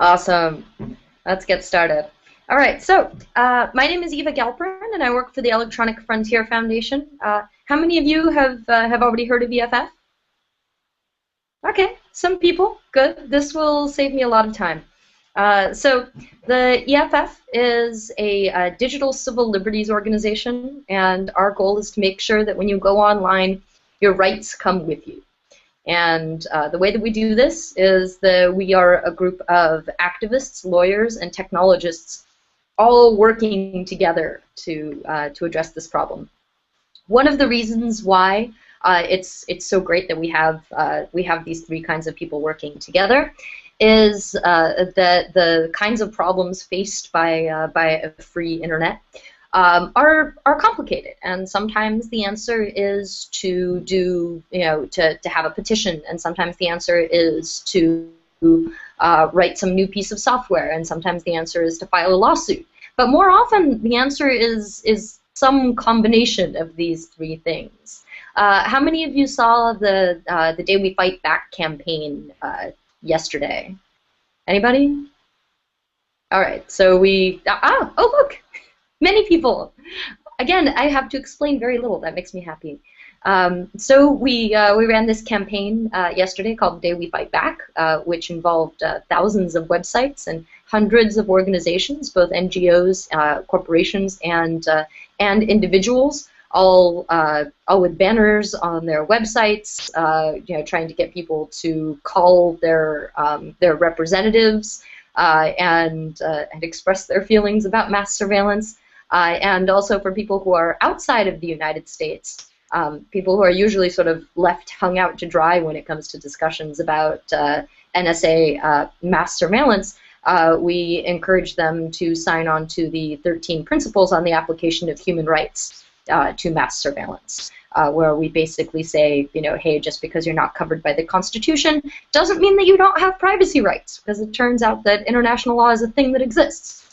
Awesome. Let's get started. All right, so my name is Eva Galperin, and I work for the Electronic Frontier Foundation. How many of you have already heard of EFF? Okay, some people. Good. This will save me a lot of time. So the EFF is a digital civil liberties organization, and our goal is to make sure that when you go online, your rights come with you. And the way that we do this is that we are a group of activists, lawyers, and technologists all working together to address this problem. One of the reasons why it's so great that we have these three kinds of people working together is that the kinds of problems faced by a free internet are complicated, and sometimes the answer is to have a petition, and sometimes the answer is to write some new piece of software, and sometimes the answer is to file a lawsuit. But more often, the answer is some combination of these three things. How many of you saw the Day We Fight Back campaign yesterday? Anybody? All right, so oh look, many people. Again, I have to explain very little. That makes me happy. So we ran this campaign yesterday called Day We Fight Back, which involved thousands of websites and hundreds of organizations, both NGOs, corporations, and individuals, all with banners on their websites, trying to get people to call their representatives and express their feelings about mass surveillance, and also for people who are outside of the United States. People who are usually sort of left hung out to dry when it comes to discussions about NSA mass surveillance, we encourage them to sign on to the 13 principles on the application of human rights to mass surveillance, where we basically say, hey, just because you're not covered by the Constitution doesn't mean that you don't have privacy rights, because it turns out that international law is a thing that exists.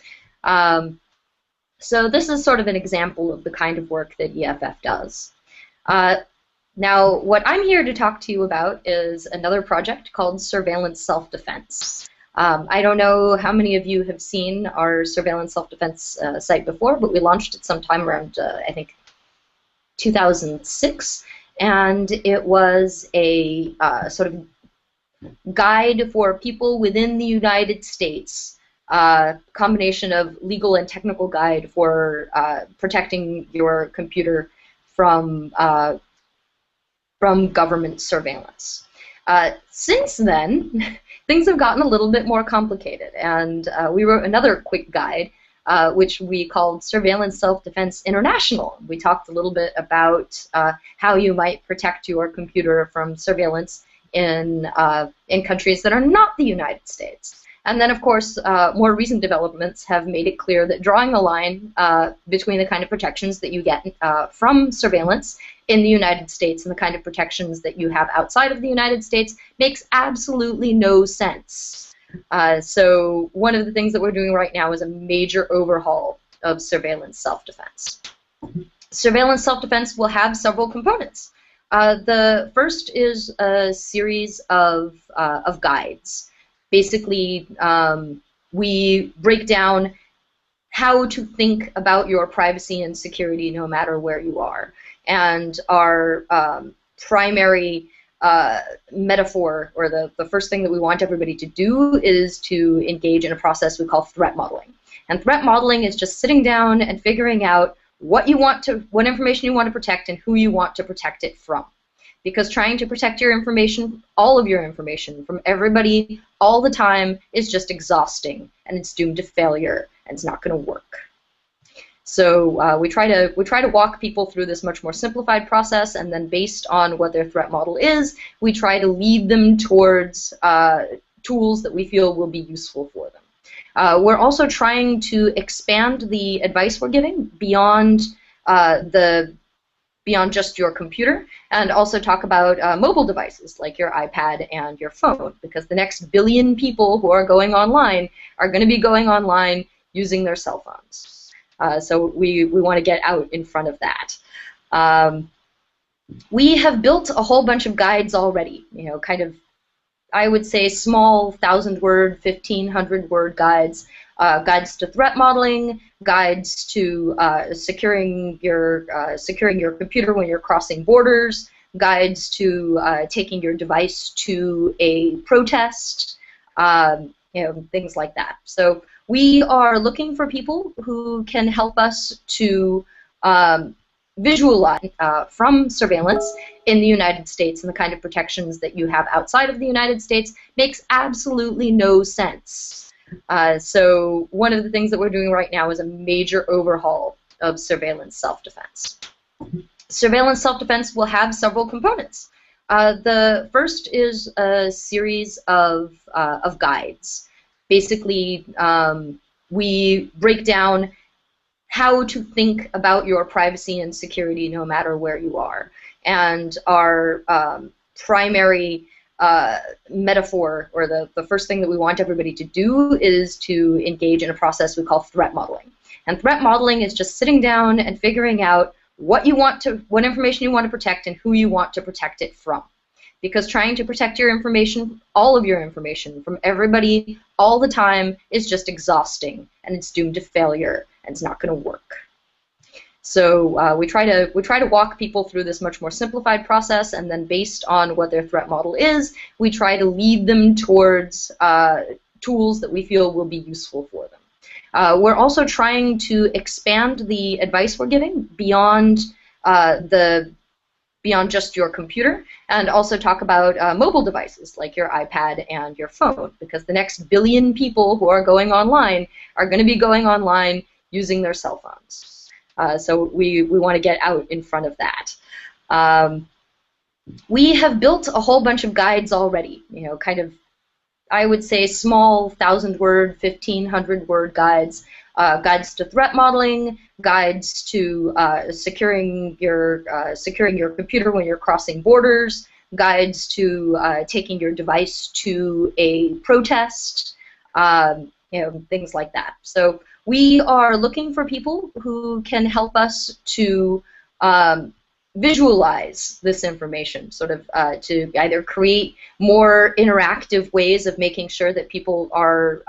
So this is sort of an example of the kind of work that EFF does. Now, what I'm here to talk to you about is another project called Surveillance Self-Defense. I don't know how many of you have seen our Surveillance Self-Defense site before, but we launched it sometime around, I think, 2006, and it was a sort of guide for people within the United States, combination of legal and technical guide for protecting your computer from government surveillance. Since then, things have gotten a little bit more complicated, and we wrote another quick guide, which we called Surveillance Self-Defense International. We talked a little bit about how you might protect your computer from surveillance in countries that are not the United States. And then, of course, more recent developments have made it clear that drawing a line between the kind of protections that you get from surveillance in the United States and the kind of protections that you have outside of the United States makes absolutely no sense. So one of the things that we're doing right now is a major overhaul of surveillance self-defense. Surveillance self-defense will have several components. The first is a series of guides. Basically, we break down how to think about your privacy and security no matter where you are. And our primary metaphor, or the first thing that we want everybody to do, is to engage in a process we call threat modeling. And threat modeling is just sitting down and figuring out what information you want to protect and who you want to protect it from. Because trying to protect your information, all of your information, from everybody all the time is just exhausting, and it's doomed to failure, and it's not going to work. So we try to walk people through this much more simplified process, and then based on what their threat model is, we try to lead them towards tools that we feel will be useful for them. We're also trying to expand the advice we're giving beyond just your computer, and also talk about mobile devices like your iPad and your phone, because the next billion people who are going online are going to be going online using their cell phones. So we want to get out in front of that. We have built a whole bunch of guides already, kind of I would say, small 1,000-word, 1,500-word guides. Guides to threat modeling, guides to securing your computer when you're crossing borders, guides to taking your device to a protest, things like that. So we are looking for people who can help us to visualize from surveillance in the United States, and the kind of protections that you have outside of the United States makes absolutely no sense. So one of the things that we're doing right now is a major overhaul of surveillance self-defense. Surveillance self-defense will have several components. The first is a series of guides. Basically, we break down how to think about your privacy and security no matter where you are. And our primary metaphor, or the first thing that we want everybody to do, is to engage in a process we call threat modeling. And threat modeling is just sitting down and figuring out what information you want to protect and who you want to protect it from. Because trying to protect your information, all of your information, from everybody all the time is just exhausting, and it's doomed to failure, and it's not going to work. So we try to walk people through this much more simplified process, and then based on what their threat model is, we try to lead them towards tools that we feel will be useful for them. We're also trying to expand the advice we're giving beyond just your computer, and also talk about mobile devices like your iPad and your phone, because the next billion people who are going online are going to be going online using their cell phones. So we want to get out in front of that. We have built a whole bunch of guides already, kind of, I would say, small 1,000-word, 1,500-word guides. Guides to threat modeling, guides to securing your computer when you're crossing borders, guides to taking your device to a protest, things like that. So we are looking for people who can help us to visualize this information, sort of to either create more interactive ways of making sure that people are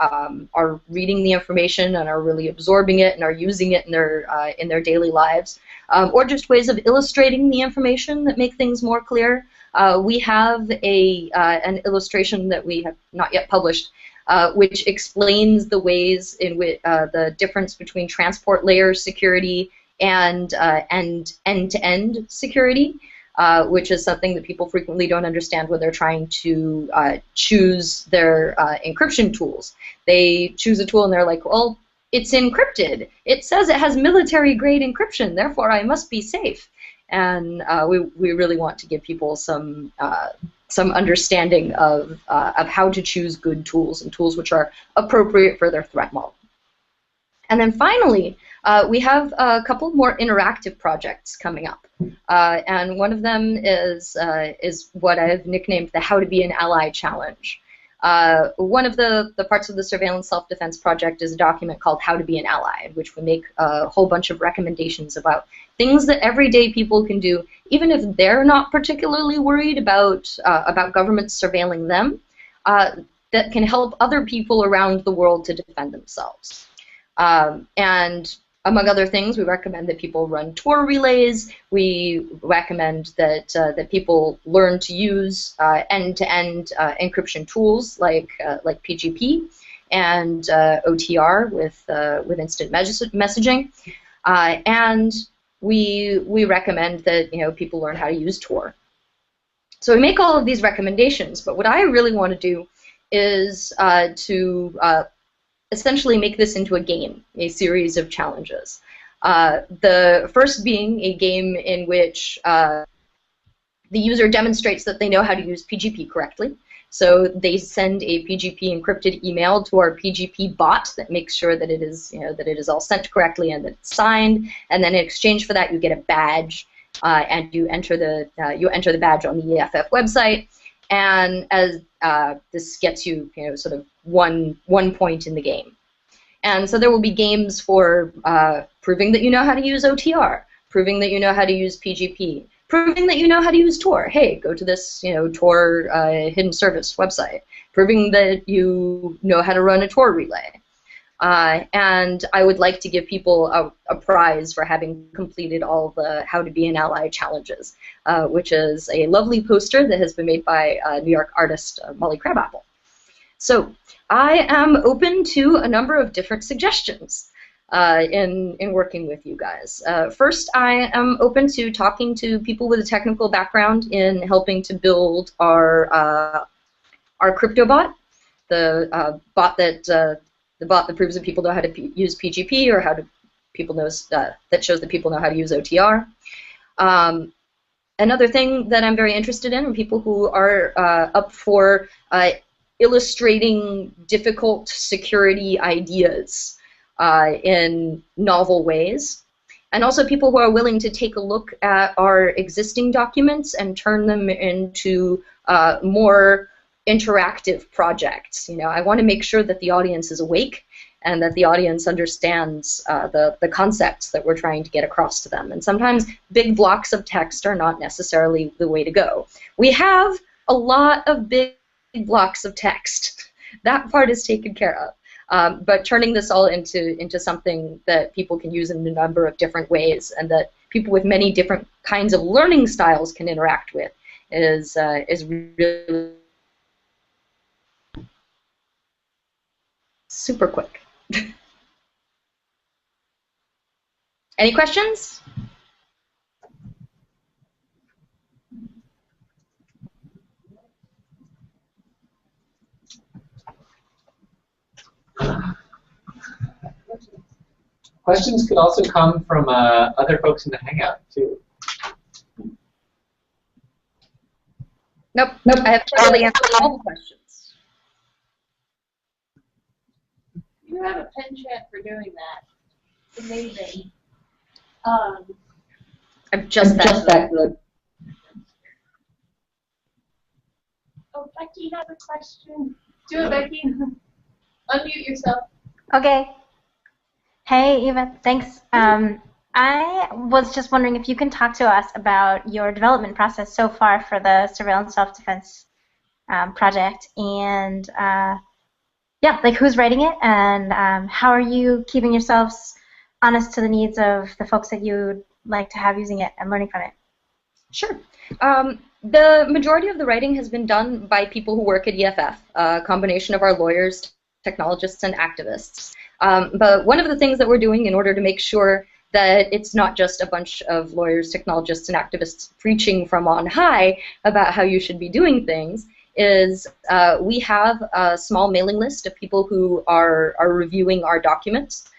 reading the information and are really absorbing it and are using it in their daily lives, or just ways of illustrating the information that make things more clear. We have an illustration that we have not yet published, which explains the ways in which the difference between transport layer security and end-to-end security, which is something that people frequently don't understand when they're trying to choose their encryption tools. They choose a tool and they're like, well, it's encrypted. It says it has military-grade encryption, therefore I must be safe. And we really want to give people some understanding of how to choose good tools and tools which are appropriate for their threat model. And then finally, we have a couple more interactive projects coming up, and one of them is what I've nicknamed the How to Be an Ally Challenge. One of the parts of the Surveillance Self-Defense Project is a document called How to Be an Ally, in which we make a whole bunch of recommendations about things that everyday people can do, even if they're not particularly worried about governments surveilling them, that can help other people around the world to defend themselves. And among other things, we recommend that people run Tor relays. We recommend that people learn to use end-to-end encryption tools like PGP and OTR with instant messaging. And we recommend that people learn how to use Tor. So we make all of these recommendations, but what I really want to do is to essentially make this into a game, a series of challenges. The first being a game in which the user demonstrates that they know how to use PGP correctly. So they send a PGP encrypted email to our PGP bot that makes sure that it is all sent correctly and that it's signed. And then in exchange for that, you get a badge, and you enter the badge on the EFF website. And as this gets you, sort of one point in the game. And so there will be games for proving that you know how to use OTR, proving that you know how to use PGP, Proving that you know how to use Tor. Hey, go to this, Tor hidden service website. Proving that you know how to run a Tor relay. And I would like to give people a prize for having completed all the How to Be an Ally challenges, which is a lovely poster that has been made by New York artist Molly Crabapple. So I am open to a number of different suggestions in working with you guys. First, I am open to talking to people with a technical background in helping to build our crypto bot, the bot that proves that people know how to use PGP, or how to that shows that people know how to use OTR. Another thing that I'm very interested in are people who are up for illustrating difficult security ideas in novel ways, and also people who are willing to take a look at our existing documents and turn them into more interactive projects. I want to make sure that the audience is awake and that the audience understands the concepts that we're trying to get across to them. And sometimes big blocks of text are not necessarily the way to go. We have a lot of big blocks of text. That part is taken care of. But turning this all into something that people can use in a number of different ways, and that people with many different kinds of learning styles can interact with, is really super quick. Any questions? Questions could also come from other folks in the Hangout, too. Nope. I have totally answered all the questions. You have a pen chat for doing that. Amazing. I'm just that good. Oh, Becky has a question. Do it, Becky. Unmute yourself. Okay. Hey, Eva. Thanks. I was just wondering if you can talk to us about your development process so far for the surveillance self-defense project, and yeah, like who's writing it, and how are you keeping yourselves honest to the needs of the folks that you'd like to have using it and learning from it? Sure. The majority of the writing has been done by people who work at EFF, a combination of our lawyers, technologists, and activists. But one of the things that we're doing in order to make sure that it's not just a bunch of lawyers, technologists, and activists preaching from on high about how you should be doing things is we have a small mailing list of people who are reviewing our documents,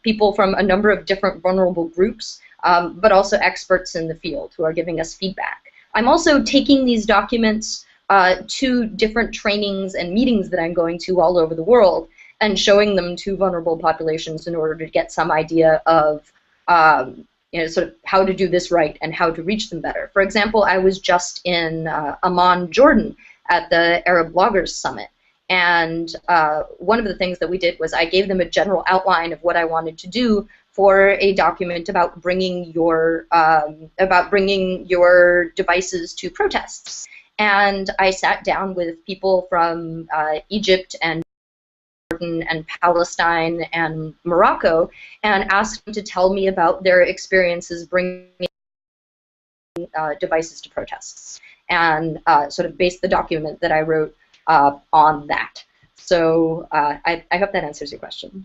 people from a number of different vulnerable groups, but also experts in the field who are giving us feedback. I'm also taking these documents to different trainings and meetings that I'm going to all over the world and showing them to vulnerable populations in order to get some idea of sort of how to do this right and how to reach them better. For example, I was just in Amman, Jordan at the Arab Bloggers Summit, and one of the things that we did was I gave them a general outline of what I wanted to do for a document about bringing your devices to protests. And I sat down with people from Egypt and Jordan and Palestine and Morocco and asked them to tell me about their experiences bringing devices to protests, and sort of based the document that I wrote on that. So I hope that answers your question.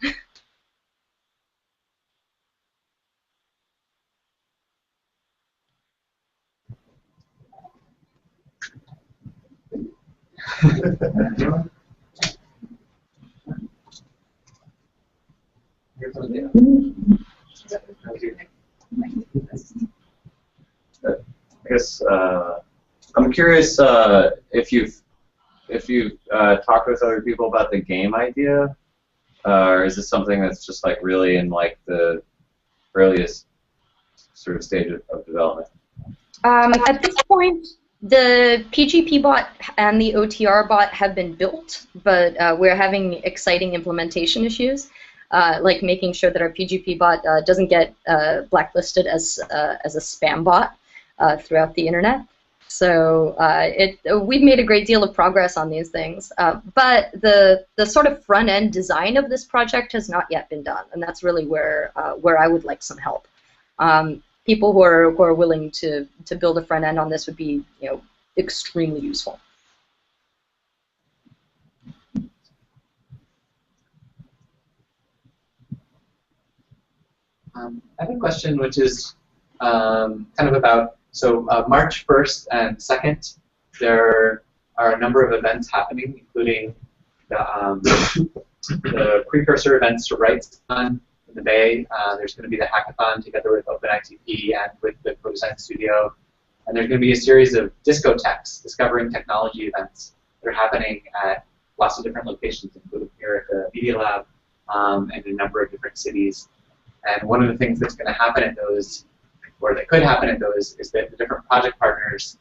I guess I'm curious if you've talked with other people about the game idea, or is this something that's just like really in like the earliest sort of stage of development? At this point, the PGP bot and the OTR bot have been built, but we're having exciting implementation issues, like making sure that our PGP bot doesn't get blacklisted as a spam bot. throughout the internet. So we've made a great deal of progress on these things, but the sort of front-end design of this project has not yet been done, and that's really where I would like some help. People who are willing to build a front end on this would be extremely useful. I have a question which is kind of about, so March 1st and 2nd, there are a number of events happening, including the precursor events to RightsCon in the Bay. There's going to be the hackathon together with OpenITP and with the Codesign Studio. And there's going to be a series of discotheques, discovering technology events that are happening at lots of different locations, including here at the Media Lab and in a number of different cities. And one of the things that's going to happen at those, or that could happen at those, is that the different project partners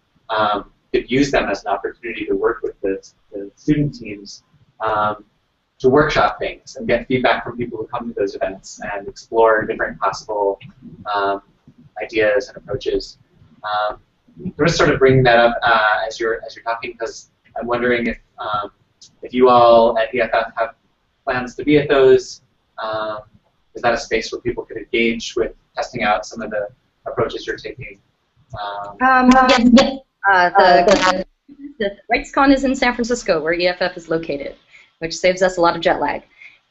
could use them as an opportunity to work with the student teams to workshop things and get feedback from people who come to those events and explore different possible ideas and approaches. I'm just sort of bringing that up as you're talking, because I'm wondering if you all at EFF have plans to be at those. Is that a space where people could engage with testing out some of the approaches you're taking? Yes. The RightsCon is in San Francisco, where EFF is located, which saves us a lot of jet lag.